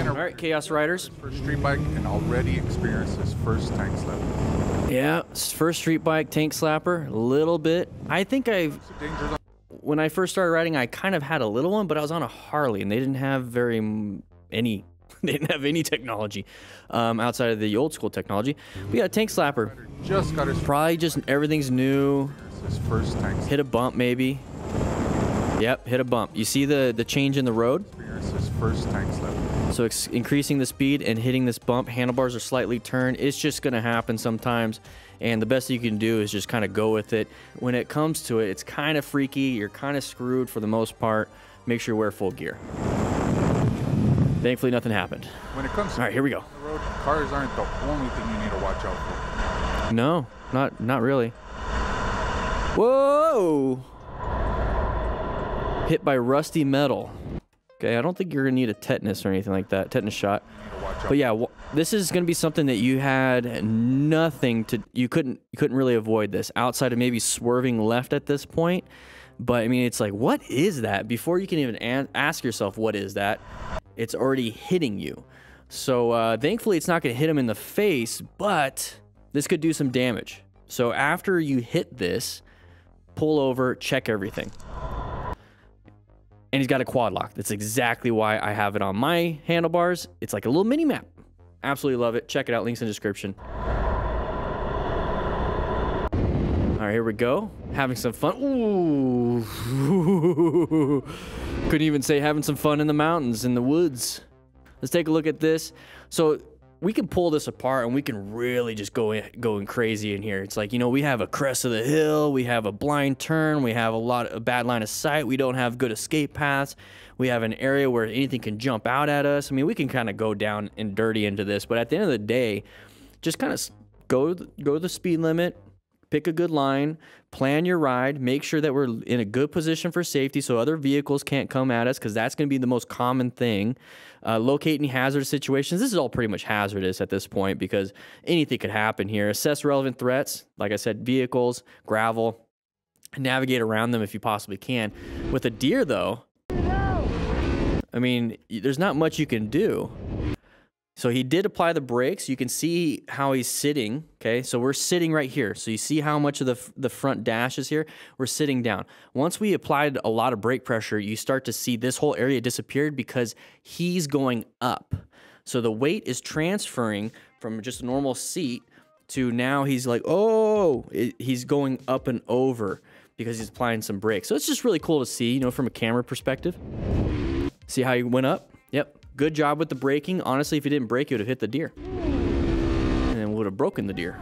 All right, Chaos Riders. First street bike and already experienced his first tank slapper. Yeah, first street bike tank slapper, a little bit. I think when I first started riding, I kind of had a little one, but I was on a Harley, and they didn't have any they didn't have any technology outside of the old school technology. We got a tank slapper. Just got his Probably just everything's new. his first tank. Hit a bump maybe. Yep, hit a bump. You see the change in the road? Experienced his first tank slapper. So increasing the speed and hitting this bump, handlebars are slightly turned. It's just going to happen sometimes. And the best you can do is just kind of go with it. When it comes to it, it's kind of freaky. You're kind of screwed for the most part. Make sure you wear full gear. Thankfully, nothing happened. When it comes to All right, here we go. the road, cars aren't the only thing you need to watch out for. No, not really. Whoa! Hit by rusty metal. Okay, I don't think you're gonna need a tetanus or anything like that, tetanus shot. But yeah, this is gonna be something that you had nothing to. You couldn't really avoid this outside of maybe swerving left at this point. But I mean, it's like, what is that? Before you can even ask yourself, what is that? It's already hitting you. So thankfully, it's not gonna hit him in the face, but this could do some damage. So after you hit this, pull over, check everything. And he's got a quad lock. That's exactly why I have it on my handlebars. It's like a little mini map. Absolutely love it. Check it out. Links in the description. All right, here we go. Having some fun. Ooh. Couldn't even say having some fun in the mountains, in the woods. Let's take a look at this. So we can pull this apart and we can really just going crazy in here. It's like, you know, we have a crest of the hill, we have a blind turn, we have a bad line of sight, we don't have good escape paths, we have an area where anything can jump out at us. I mean, we can kind of go down and dirty into this, but at the end of the day, just kind of go the speed limit, pick a good line, plan your ride, make sure that we're in a good position for safety so other vehicles can't come at us, because that's going to be the most common thing. Locate any hazardous situations. This is all pretty much hazardous at this point because anything could happen here. Assess relevant threats. Like I said, vehicles, gravel, navigate around them if you possibly can. With a deer, though, I mean, there's not much you can do. So he did apply the brakes. You can see how he's sitting, okay? So we're sitting right here. So you see how much of the front dash is here? We're sitting down. Once we applied a lot of brake pressure, you start to see this whole area disappeared because he's going up. So the weight is transferring from just a normal seat to now he's like, oh, he's going up and over because he's applying some brakes. So it's just really cool to see, you know, from a camera perspective. See how he went up? Yep. Good job with the braking. Honestly, if you didn't brake, you would have hit the deer. And then would have broken the deer.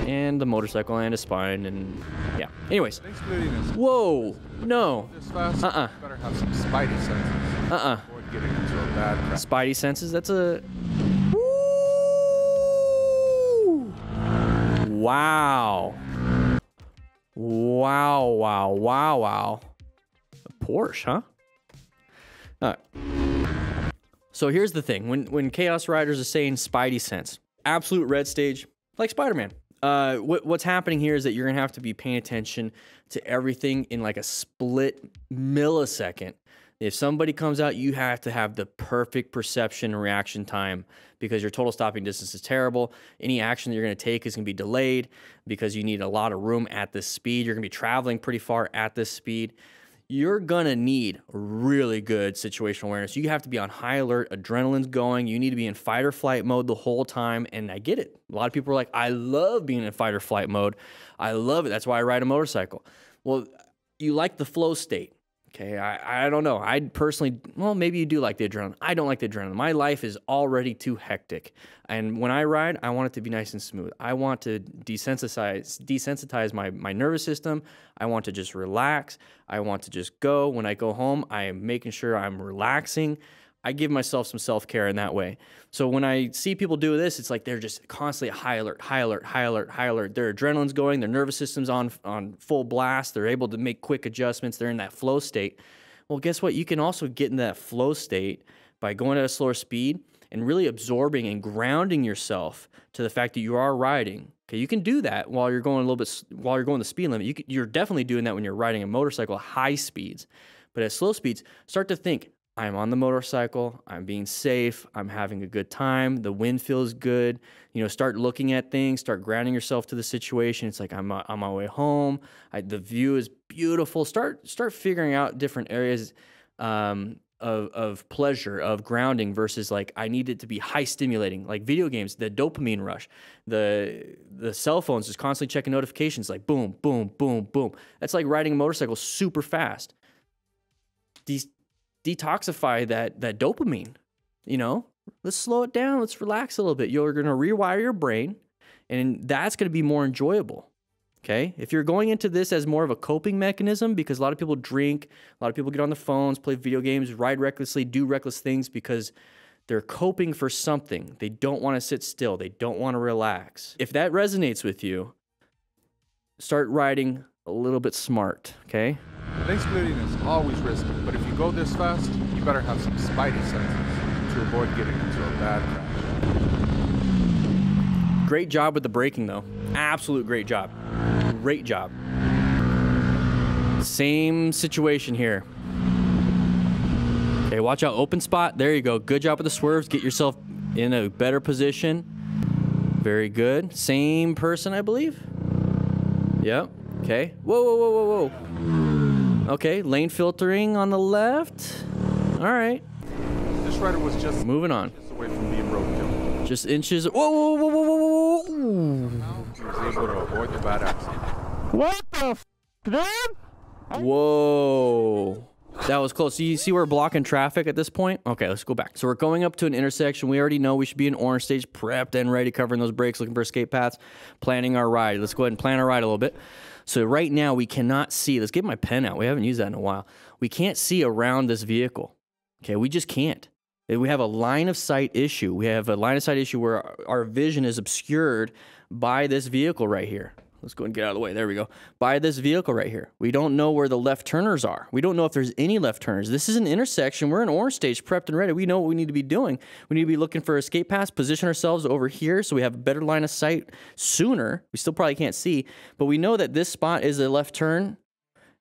And the motorcycle and his spine and yeah. Anyways. Whoa. No. Better have some spidey senses. Avoid getting into a bad crash. Spidey senses? That's a... Woo! Wow. Wow, wow, wow, wow. A Porsche, huh? All right. So here's the thing. When Chaos Riders are saying spidey sense, absolute red stage, like Spider-Man. What's happening here is that you're going to have to be paying attention to everything in like a split millisecond. If somebody comes out, you have to have the perfect perception and reaction time because your total stopping distance is terrible. Any action that you're going to take is going to be delayed because you need a lot of room at this speed. You're going to be traveling pretty far at this speed. You're gonna need really good situational awareness. You have to be on high alert, adrenaline's going, you need to be in fight or flight mode the whole time, and I get it. A lot of people are like, I love being in fight or flight mode. I love it, that's why I ride a motorcycle. Well, you like the flow state, okay? I don't know, I personally, well, maybe you do like the adrenaline. I don't like the adrenaline. My life is already too hectic, and when I ride, I want it to be nice and smooth. I want to desensitize my nervous system. I want to just relax. I want to just go. When I go home, I am making sure I'm relaxing. I give myself some self-care in that way. So when I see people do this, it's like they're just constantly high alert, high alert, high alert, high alert. Their adrenaline's going, their nervous system's on full blast. They're able to make quick adjustments. They're in that flow state. Well, guess what? You can also get in that flow state by going at a slower speed and really absorbing and grounding yourself to the fact that you are riding. Okay, you can do that while you're going the speed limit. You're definitely doing that when you're riding a motorcycle at high speeds. But at slow speeds, start to think, I'm on the motorcycle, I'm being safe, I'm having a good time, the wind feels good. You know, start looking at things, start grounding yourself to the situation. It's like I'm on my way home. The view is beautiful. Start figuring out different areas of pleasure, of grounding versus like I need it to be high stimulating. Like video games, the dopamine rush, the cell phones just constantly checking notifications, like boom, boom, boom, boom. That's like riding a motorcycle super fast. Detoxify that dopamine, you know? Let's slow it down. Let's relax a little bit. You're going to rewire your brain, and that's going to be more enjoyable, okay? If you're going into this as more of a coping mechanism, because a lot of people drink, a lot of people get on the phones, play video games, ride recklessly, do reckless things because they're coping for something. They don't want to sit still. They don't want to relax. If that resonates with you, start riding a little bit smart, okay? Excluding is always risky, but if you go this fast, you better have some spidey senses to avoid getting into a bad crash. Great job with the braking, though. Absolute great job. Great job. Same situation here. Okay, watch out. Open spot. There you go. Good job with the swerves. Get yourself in a better position. Very good. Same person, I believe. Yep. Okay. Whoa, whoa, whoa, whoa, whoa. Okay, lane filtering on the left. All right. This rider was just moving on. Away from being roadkill. Just inches. Whoa, whoa, whoa, whoa, whoa, whoa. Now he was able to avoid the bad accident. What the f, dude? Whoa. That was close. So you see we're blocking traffic at this point? Okay, let's go back. So we're going up to an intersection. We already know we should be in orange stage, prepped and ready, covering those brakes, looking for escape paths, planning our ride. Let's go ahead and plan our ride a little bit. So right now we cannot see. Let's get my pen out. We haven't used that in a while. We can't see around this vehicle. Okay, we just can't. We have a line of sight issue. We have a line of sight issue where our vision is obscured by this vehicle right here. Let's go and get out of the way. There we go. By this vehicle right here. We don't know where the left turners are. We don't know if there's any left turners. This is an intersection. We're in orange stage, prepped and ready. We know what we need to be doing. We need to be looking for escape paths, position ourselves over here so we have a better line of sight sooner. We still probably can't see, but we know that this spot is a left turn.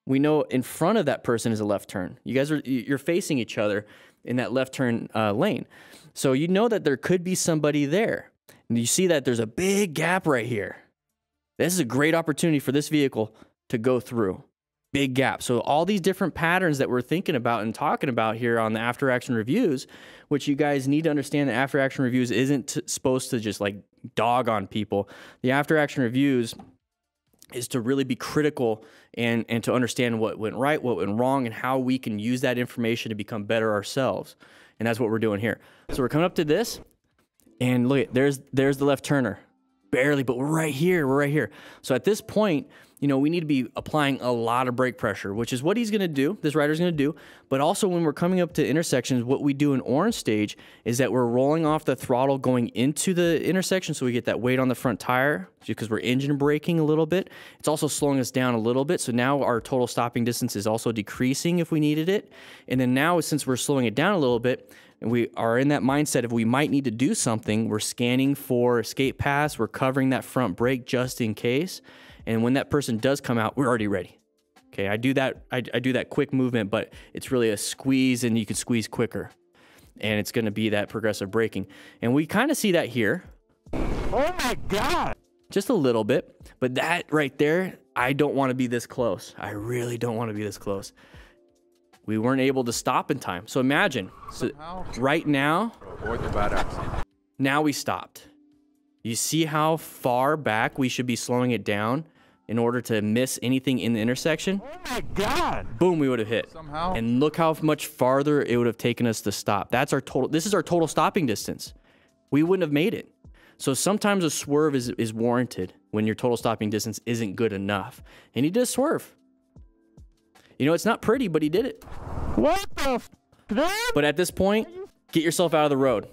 We know in front of that person is a left turn. You're facing each other in that left turn lane. So you know that there could be somebody there. And you see that there's a big gap right here. This is a great opportunity for this vehicle to go through. Big gap. So all these different patterns that we're thinking about and talking about here on the after action reviews, which you guys need to understand that after action reviews isn't supposed to just like dog on people. The after action reviews is to really be critical and to understand what went right, what went wrong, and how we can use that information to become better ourselves. And that's what we're doing here. So we're coming up to this, and look, there's the left turner. Barely, but we're right here. We're right here. So at this point, you know, we need to be applying a lot of brake pressure, which is what he's going to do. This rider's going to do. But also when we're coming up to intersections, what we do in orange stage is that we're rolling off the throttle going into the intersection. So we get that weight on the front tire because we're engine braking a little bit. It's also slowing us down a little bit. So now our total stopping distance is also decreasing if we needed it. And then now, since we're slowing it down a little bit, and we are in that mindset of we might need to do something, we're scanning for escape paths, we're covering that front brake just in case. And when that person does come out, we're already ready. Okay, I do that quick movement, but it's really a squeeze, and you can squeeze quicker. And it's gonna be that progressive braking. And we kind of see that here. Oh my God. Just a little bit, but that right there, I don't wanna be this close. I really don't wanna be this close. We weren't able to stop in time. So imagine, right now, Avoid the bad accident. now we stopped. You see how far back we should be slowing it down in order to miss anything in the intersection? Oh my God. Boom, we would have hit. Somehow. And look how much farther it would have taken us to stop. That's our total, this is our total stopping distance. We wouldn't have made it. So sometimes a swerve is warranted when your total stopping distance isn't good enough. And he did a swerve. You know, it's not pretty, but he did it. What the f, dude? But at this point, get yourself out of the road.